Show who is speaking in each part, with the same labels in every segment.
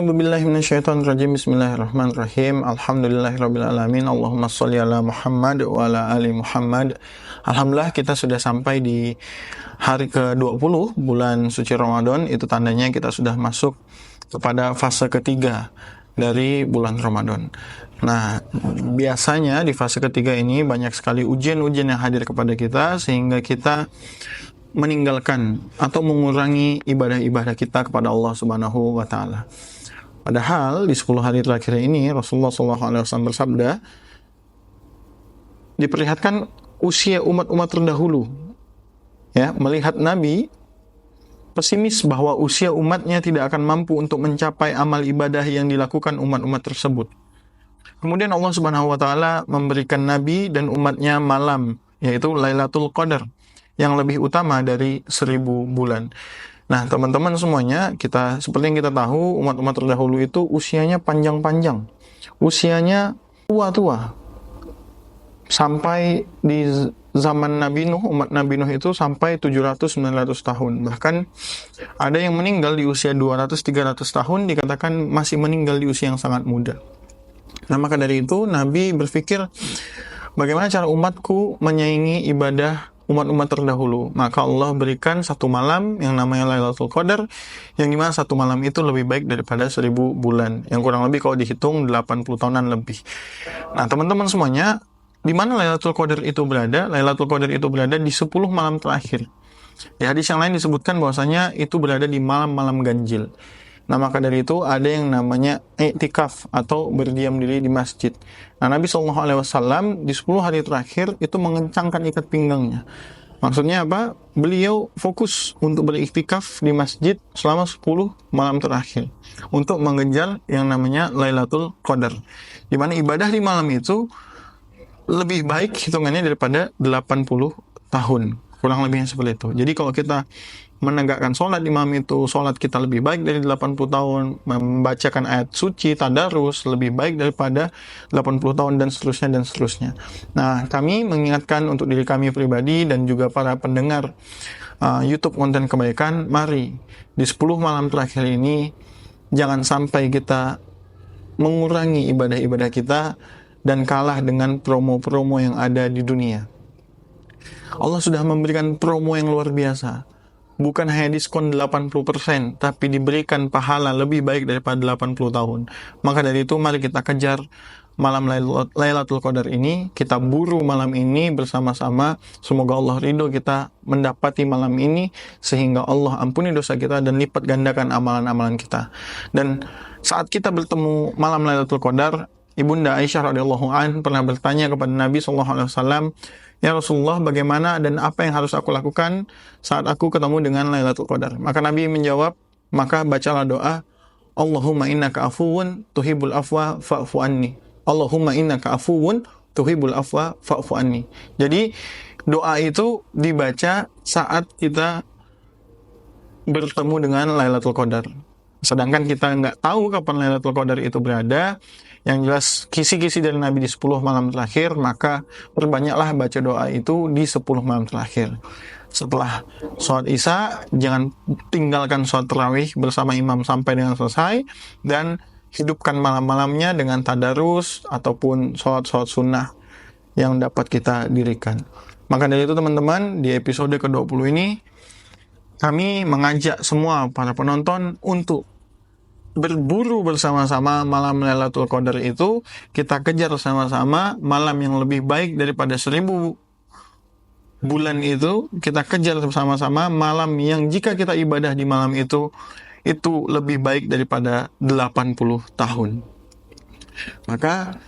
Speaker 1: A'udzubillahi minasyaitonirrajim. Bismillahirrahmanirrahim. Alhamdulillahirabbil alamin. Allahumma shalli ala Muhammad wa ala ali Muhammad. Alhamdulillah kita sudah sampai di hari ke-20 bulan suci Ramadan. Itu tandanya kita sudah masuk kepada fase ketiga dari bulan Ramadan. Nah, biasanya di fase ketiga ini banyak sekali ujian-ujian yang hadir kepada kita sehingga kita meninggalkan atau mengurangi ibadah-ibadah kita kepada Allah Subhanahu wa taala. Padahal di 10 hari terakhir ini Rasulullah SAW bersabda, diperlihatkan usia umat-umat terdahulu, ya, melihat Nabi pesimis bahwa usia umatnya tidak akan mampu untuk mencapai amal ibadah yang dilakukan umat-umat tersebut. Kemudian Allah Subhanahu wa taala memberikan Nabi dan umatnya malam, yaitu Lailatul Qadar, yang lebih utama dari 1000 bulan. Nah, teman-teman semuanya, seperti yang kita tahu, umat-umat terdahulu itu usianya panjang-panjang. Usianya tua-tua. Sampai di zaman Nabi Nuh, umat Nabi Nuh itu sampai 700-900 tahun. Bahkan ada yang meninggal di usia 200-300 tahun, dikatakan masih meninggal di usia yang sangat muda. Nah, maka dari itu Nabi berpikir, bagaimana cara umatku menyaingi ibadah umat-umat terdahulu. Maka Allah berikan satu malam yang namanya Lailatul Qadar, yang dimana satu malam itu lebih baik daripada 1000 bulan, yang kurang lebih kalau dihitung 80 tahunan lebih. Nah, teman-teman semuanya, di mana Lailatul Qadar itu berada? Lailatul Qadar itu berada di 10 malam terakhir. Di hadis yang lain disebutkan bahwasanya itu berada di malam-malam ganjil. Nah, maka dari itu ada yang namanya i'tikaf atau berdiam diri di masjid. Nah, Nabi SAW di 10 hari terakhir itu mengencangkan ikat pinggangnya. Maksudnya apa? Beliau fokus untuk beriktikaf di masjid selama 10 malam terakhir untuk mengejar yang namanya Lailatul Qadar. Di mana ibadah di malam itu lebih baik hitungannya daripada 80 tahun. Kurang lebihnya seperti itu. Jadi kalau kita menegakkan sholat di malam itu, sholat kita lebih baik dari 80 tahun, membacakan ayat suci, tadarus, lebih baik daripada 80 tahun, dan seterusnya, dan seterusnya. Nah, kami mengingatkan untuk diri kami pribadi dan juga para pendengar YouTube konten kebaikan, mari di 10 malam terakhir ini, jangan sampai kita mengurangi ibadah-ibadah kita dan kalah dengan promo-promo yang ada di dunia. Allah sudah memberikan promo yang luar biasa. Bukan hanya diskon 80%, tapi diberikan pahala lebih baik daripada 80 tahun. Maka dari itu, mari kita kejar malam Lailatul Qadar ini. Kita buru malam ini bersama-sama. Semoga Allah ridho kita mendapati malam ini, sehingga Allah ampuni dosa kita dan lipat gandakan amalan-amalan kita. Dan saat kita bertemu malam Lailatul Qadar, Ibunda Aisyah radhiyallahu anha pernah bertanya kepada Nabi SAW, "Ya Rasulullah, bagaimana dan apa yang harus aku lakukan saat aku ketemu dengan Lailatul Qadar?" Maka Nabi menjawab, maka bacalah doa, Allahumma innaka afuwun tuhibbul afwa fa'fu anni. Allahumma innaka afuwun tuhibbul afwa fa'fu anni. Jadi doa itu dibaca saat kita bertemu dengan Lailatul Qadar. Sedangkan kita nggak tahu kapan Lailatul Qadar itu berada. Yang jelas kisi-kisi dari Nabi di 10 malam terakhir, maka perbanyaklah baca doa itu di 10 malam terakhir. Setelah sholat Isya, jangan tinggalkan sholat tarawih bersama imam sampai dengan selesai, dan hidupkan malam-malamnya dengan tadarus ataupun sholat-sholat sunnah yang dapat kita dirikan. Maka dari itu teman-teman, di episode ke-20 ini kami mengajak semua para penonton untuk berburu bersama-sama malam Lailatul Qadar itu. Kita kejar sama-sama malam yang lebih baik daripada 1000 bulan itu. Kita kejar bersama-sama malam yang jika kita ibadah di malam itu lebih baik daripada 80 tahun. Maka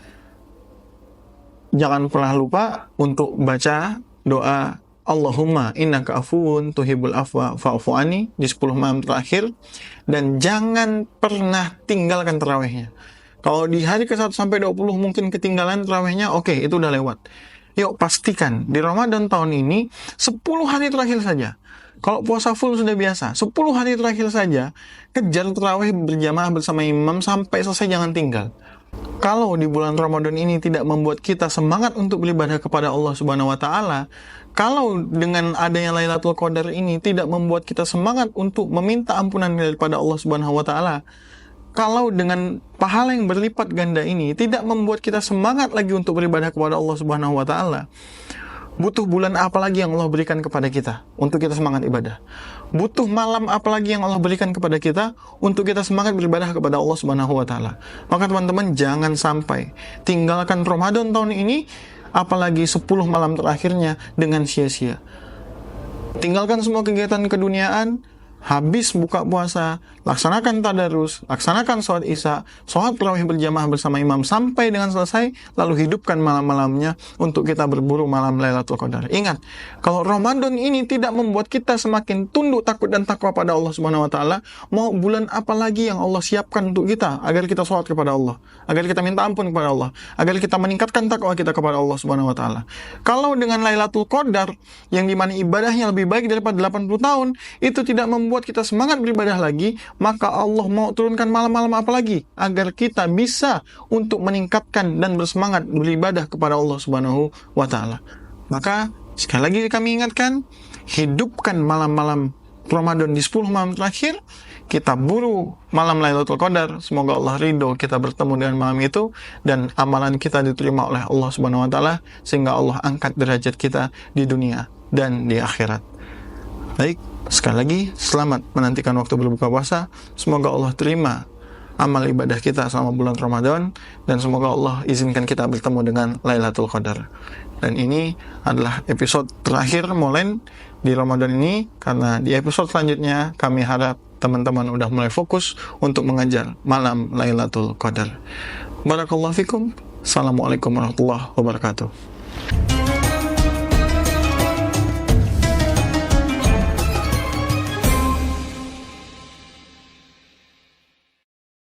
Speaker 1: jangan pernah lupa untuk baca doa Allahumma innaka afuwun tuhibbul afwa fa'fu anni di 10 malam terakhir, dan jangan pernah tinggalkan tarawihnya. Kalau di hari ke-1 sampai 20 mungkin ketinggalan tarawihnya, oke, itu udah lewat. Yuk pastikan di Ramadan tahun ini 10 hari terakhir saja. Kalau puasa full sudah biasa, 10 hari terakhir saja kejar tarawih berjamaah bersama imam sampai selesai, jangan tinggal. Kalau di bulan Ramadan ini tidak membuat kita semangat untuk beribadah kepada Allah Subhanahu wa taala, kalau dengan adanya Lailatul Qadar ini tidak membuat kita semangat untuk meminta ampunan daripada Allah Subhanahu wa taala, kalau dengan pahala yang berlipat ganda ini tidak membuat kita semangat lagi untuk beribadah kepada Allah Subhanahu wa taala, butuh bulan apa lagi yang Allah berikan kepada kita untuk kita semangat ibadah? Butuh malam apa lagi yang Allah berikan kepada kita untuk kita semangat beribadah kepada Allah Subhanahu wa taala? Maka teman-teman, jangan sampai tinggalkan Ramadan tahun ini, apalagi 10 malam terakhirnya, dengan sia-sia. Tinggalkan semua kegiatan keduniaan, habis buka puasa, laksanakan tadarus, laksanakan sholat isya, sholat tarawih berjamaah bersama imam sampai dengan selesai, lalu hidupkan malam-malamnya untuk kita berburu malam Lailatul Qadar. Ingat, kalau Ramadan ini tidak membuat kita semakin tunduk, takut dan takwa pada Allah Subhanahu wa taala, mau bulan apa lagi yang Allah siapkan untuk kita agar kita sholat kepada Allah, agar kita minta ampun kepada Allah, agar kita meningkatkan takwa kita kepada Allah Subhanahu wa taala. Kalau dengan Lailatul Qadar yang dimana ibadahnya lebih baik daripada 80 tahun, itu tidak membuat kita semangat beribadah lagi, maka Allah mau turunkan malam-malam apa lagi agar kita bisa untuk meningkatkan dan bersemangat beribadah kepada Allah Subhanahu wa taala. Maka sekali lagi kami ingatkan, hidupkan malam-malam Ramadan di 10 malam terakhir, kita buru malam Lailatul Qadar, semoga Allah ridho kita bertemu dengan malam itu dan amalan kita diterima oleh Allah Subhanahu wa taala sehingga Allah angkat derajat kita di dunia dan di akhirat. Baik, sekali lagi selamat menantikan waktu berbuka puasa. Semoga Allah terima amal ibadah kita selama bulan Ramadan dan semoga Allah izinkan kita bertemu dengan Lailatul Qadar. Dan ini adalah episode terakhir Molen di Ramadan ini, karena di episode selanjutnya kami harap teman-teman udah mulai fokus untuk mengejar malam Lailatul Qadar. Barakallahu fikum. Assalamualaikum warahmatullahi wabarakatuh.